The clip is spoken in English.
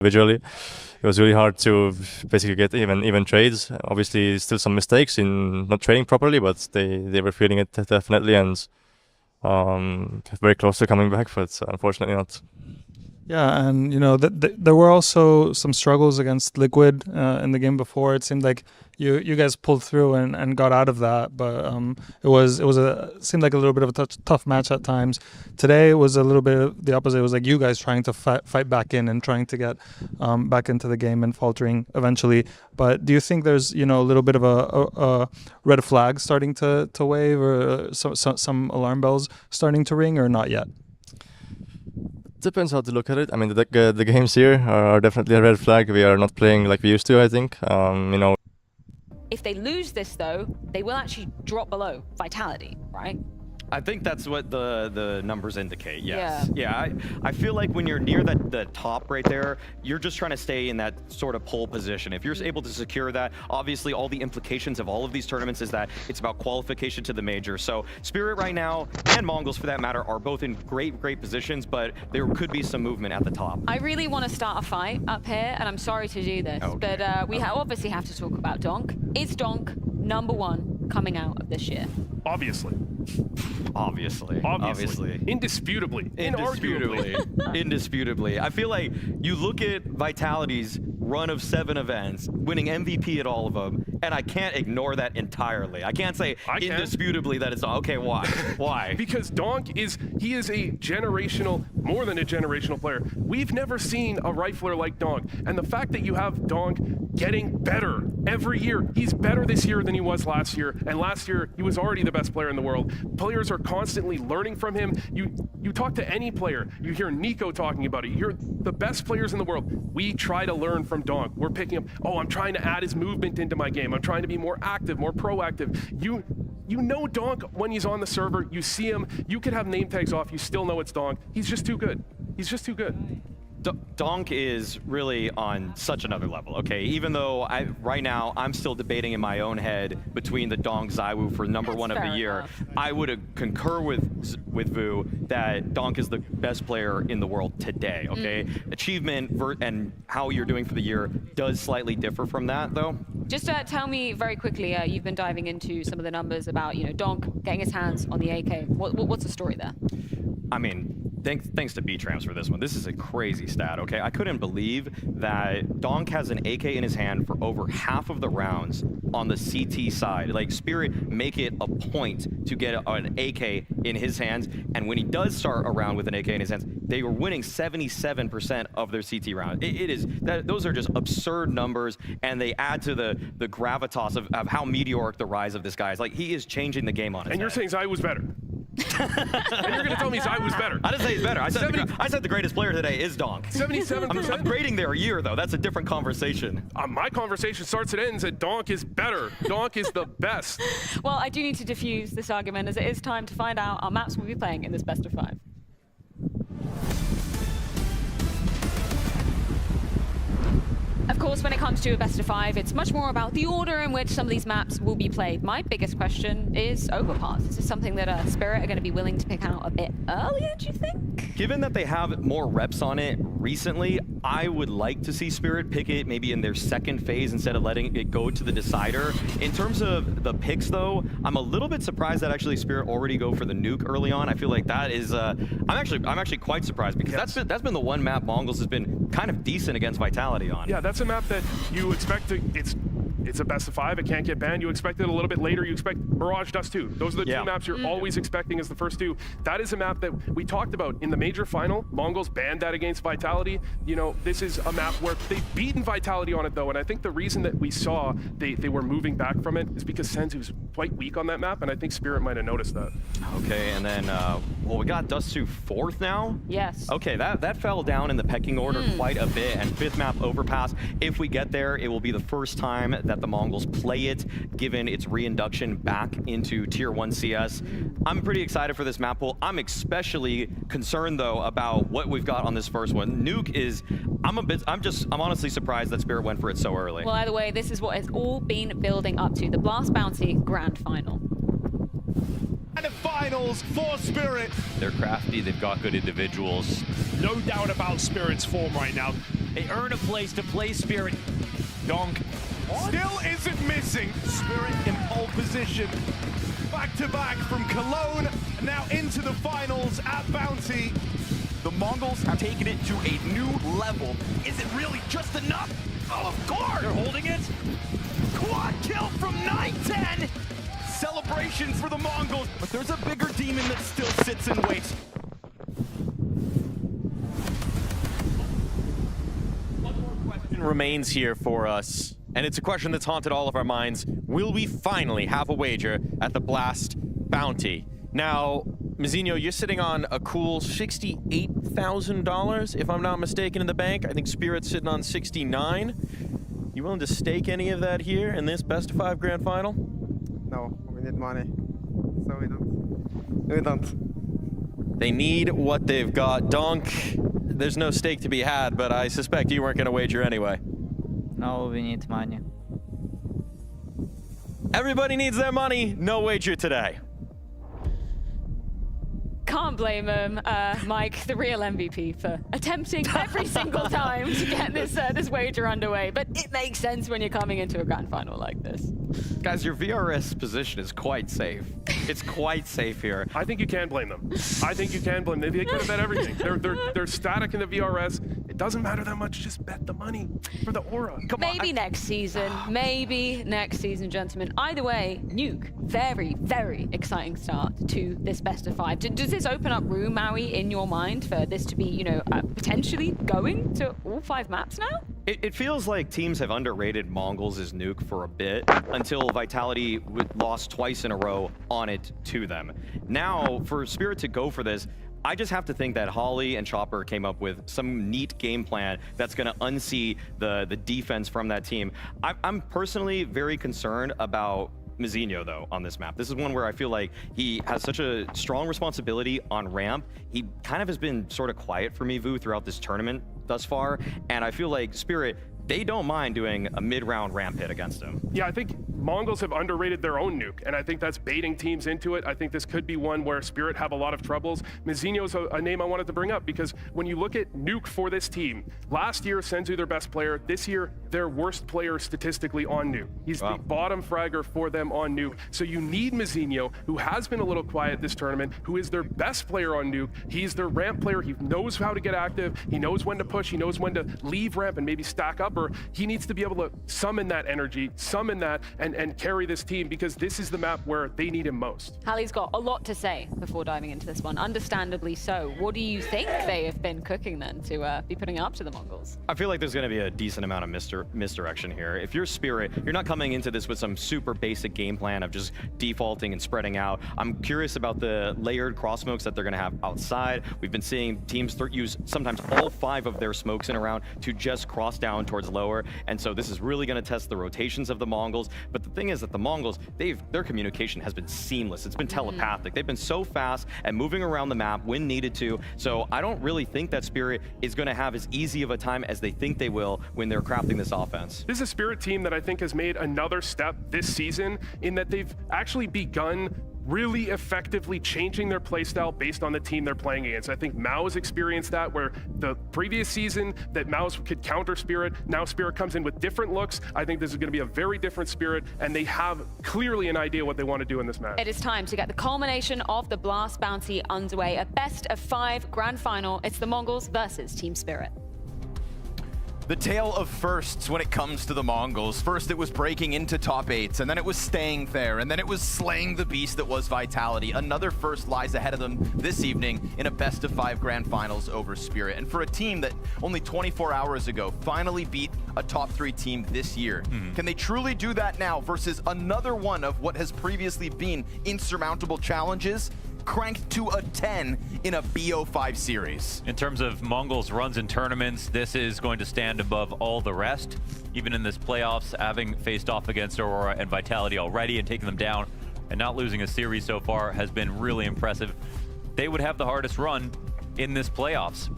individually. It was really hard to basically get even trades. Obviously, still some mistakes in not trading properly, but they were feeling it definitely, and very close to coming back, but unfortunately not. Yeah, and there were also some struggles against Liquid in the game before. It seemed like you guys pulled through and got out of that, but it seemed like a little bit of a tough match at times. Today was a little bit of the opposite. It was like you guys trying to fight back in and trying to get back into the game and faltering eventually. But do you think there's a little bit of a red flag starting to wave, or some alarm bells starting to ring, or not yet? Depends how to look at it. I mean, the games here are definitely a red flag. We are not playing like we used to, I think. If they lose this, though, they will actually drop below Vitality, right? I think that's what the numbers indicate, yes. Yeah, I feel like when you're near the top right there, you're just trying to stay in that sort of pole position. If you're able to secure that, obviously all the implications of all of these tournaments is that it's about qualification to the major. So Spirit right now, and Mongols for that matter, are both in great positions, but there could be some movement at the top. I really want to start a fight up here, and I'm sorry to do this, but we obviously have to talk about Donk. Is Donk #1 coming out of this year? Obviously. Indisputably. Indisputably. I feel like you look at Vitality's run of 7 events, winning MVP at all of them, and I can't ignore that entirely. I can't say indisputably that it's okay. Why? Why? Because Donk is a generational, more than a generational player. We've never seen a rifler like Donk, and the fact that you have Donk getting better every year. He's better this year than he was last year, and last year he was already the best player in the world. Players are constantly learning from him. You talk to any player, you hear Nico talking about it, you hear the best players in the world. We try to learn from Donk. We're picking up, I'm trying to add his movement into my game. I'm trying to be more active, more proactive. You know Donk when he's on the server, you see him, you could have name tags off, you still know it's Donk. He's just too good. He's just too good. Donk is really on such another level, okay? Even though right now I'm still debating in my own head between the Donk ZywOo for #1 of the year, I would concur with Vu that Donk is the best player in the world today, okay? Achievement and how you're doing for the year does slightly differ from that, though. Just tell me very quickly, you've been diving into some of the numbers about, Donk getting his hands on the AK. What's the story there? I mean, thanks to B-Trams for this one. This is a crazy stat, okay? I couldn't believe that Donk has an AK in his hand for over half of the rounds on the CT side. Like, Spirit make it a point to get an AK in his hands, and when he does start a round with an AK in his hands, they were winning 77% of their CT round. Those are just absurd numbers, and they add to the gravitas of how meteoric the rise of this guy is. Like, he is changing the game on his And you're saying Zai was better. And you're going to tell me Zai was better. I didn't say he's better. I said the greatest player today is Donk. 77%? I'm grading their year, though. That's a different conversation. My conversation starts and ends at Donk is better. Donk is the best. Well, I do need to diffuse this argument, as it is time to find out our maps we'll be playing in this best of 5. Of course, when it comes to a best of 5, it's much more about the order in which some of these maps will be played. My biggest question is Overpass. Is this something that Spirit are going to be willing to pick out a bit earlier, do you think? Given that they have more reps on it recently, I would like to see Spirit pick it maybe in their second phase instead of letting it go to the decider. In terms of the picks, though, I'm a little bit surprised that actually Spirit already go for the nuke early on. I feel like that is, I'm actually quite surprised, because that's been the one map Mongols has been kind of decent against Vitality on. Yeah, that's a map that you expect to, it's a best of 5, it can't get banned. You expect it a little bit later, you expect Mirage Dust 2. Those are the 2 maps you're always expecting as the first 2. That is a map that we talked about in the major final. Mongols banned that against Vitality. This is a map where they've beaten Vitality on it, though, and I think the reason that we saw they were moving back from it is because Senzu's quite weak on that map, and I think Spirit might have noticed that. Okay, and then, well, we got Dust 2 4th now? Yes. Okay, that fell down in the pecking order quite a bit, and 5th map Overpass. If we get there, it will be the first time that the Mongols play it, given its reinduction back into Tier 1 CS. I'm pretty excited for this map pool. I'm especially concerned, though, about what we've got on this first one. Nuke is, I'm honestly surprised that Spirit went for it so early. Well, either way, this is what has all been building up to, the Blast Bounty Grand Final. And the finals for Spirit. They're crafty, they've got good individuals. No doubt about Spirit's form right now. They earn a place to play Spirit. Donk still isn't missing. Spirit in pole position. Back to back from Cologne, now into the finals at Bounty. The Mongols have taken it to a new level. Is it really just enough? Oh, of course! They're holding it. Quad kill from 9-10! Celebration for the Mongols, but there's a bigger demon that still sits and waits. One more question remains here for us, and it's a question that's haunted all of our minds. Will we finally have a wager at the Blast Bounty? Now, Mizinho, you're sitting on a cool $68,000, if I'm not mistaken, in the bank. I think Spirit's sitting on 69. You willing to stake any of that here in this best of 5 grand final? No, we need money. So we don't. They need what they've got. Donk, there's no stake to be had, but I suspect you weren't going to wager anyway. No, we need money. Everybody needs their money. No wager today. Can't blame him, Mike, the real MVP, for attempting every single time to get this wager underway. But it makes sense when you're coming into a grand final like this. Guys, your VRS position is quite safe. It's quite safe here. I think you can blame them. I think you can blame them. They could have bet everything. They're static in the VRS. It doesn't matter that much. Just bet the money for the aura. Come on. Maybe next season. Maybe next season, gentlemen. Either way, Nuke, very, very exciting start to this best of 5. Does this open up room, Maui, in your mind for this to be, you know, potentially going to all 5 maps now? It feels like teams have underrated Mongols as Nuke for a bit until Vitality lost twice in a row on it to them. Now, for Spirit to go for this, I just have to think that Holly and Chopper came up with some neat game plan that's going to unsee the defense from that team. I'm personally very concerned about Mizinho, though, on this map. This is one where I feel like he has such a strong responsibility on ramp. He kind of has been sort of quiet for me, Vu, throughout this tournament thus far, and I feel like Spirit, they don't mind doing a mid-round ramp hit against him. Yeah, I think Mongols have underrated their own Nuke, and I think that's baiting teams into it. I think this could be one where Spirit have a lot of troubles. Mizinho is a name I wanted to bring up because when you look at Nuke for this team, last year Senzu their best player, this year their worst player statistically on Nuke. He's the bottom fragger for them on Nuke. So you need Mizinho, who has been a little quiet this tournament, who is their best player on Nuke. He's their ramp player. He knows how to get active. He knows when to push. He knows when to leave ramp and maybe stack up, or he needs to be able to summon that energy, summon that, and carry this team, because this is the map where they need him most. Hallie's got a lot to say before diving into this one, understandably so. What do you think they have been cooking then to be putting up to the Mongols? I feel like there's going to be a decent amount of misdirection here. If you're Spirit, you're not coming into this with some super basic game plan of just defaulting and spreading out. I'm curious about the layered cross smokes that they're going to have outside. We've been seeing teams use sometimes all 5 of their smokes in a round to just cross down towards lower, and so this is really going to test the rotations of the Mongols. But the thing is that the Mongols, their communication has been seamless. It's been telepathic. They've been so fast at moving around the map when needed to. So I don't really think that Spirit is going to have as easy of a time as they think they will when they're crafting this offense. This is a Spirit team that I think has made another step this season in that they've actually begun really effectively changing their playstyle based on the team they're playing against. I think Mao's experienced that, where the previous season that Mao's could counter Spirit, now Spirit comes in with different looks. I think this is going to be a very different Spirit, and they have clearly an idea what they want to do in this match. It is time to get the culmination of the Blast Bounty underway. A best of 5 grand final. It's the Mongols versus Team Spirit. The tale of firsts when it comes to the Mongols. First it was breaking into top 8s, and then it was staying there, and then it was slaying the beast that was Vitality. Another first lies ahead of them this evening in a best of 5 grand finals over Spirit. And for a team that only 24 hours ago finally beat a top 3 team this year, can they truly do that now versus another one of what has previously been insurmountable challenges cranked to a 10 in a BO5 series? In terms of Mongols' runs in tournaments, this is going to stand above all the rest. Even in this playoffs, having faced off against Aurora and Vitality already and taking them down and not losing a series so far has been really impressive. They would have the hardest run in this playoffs.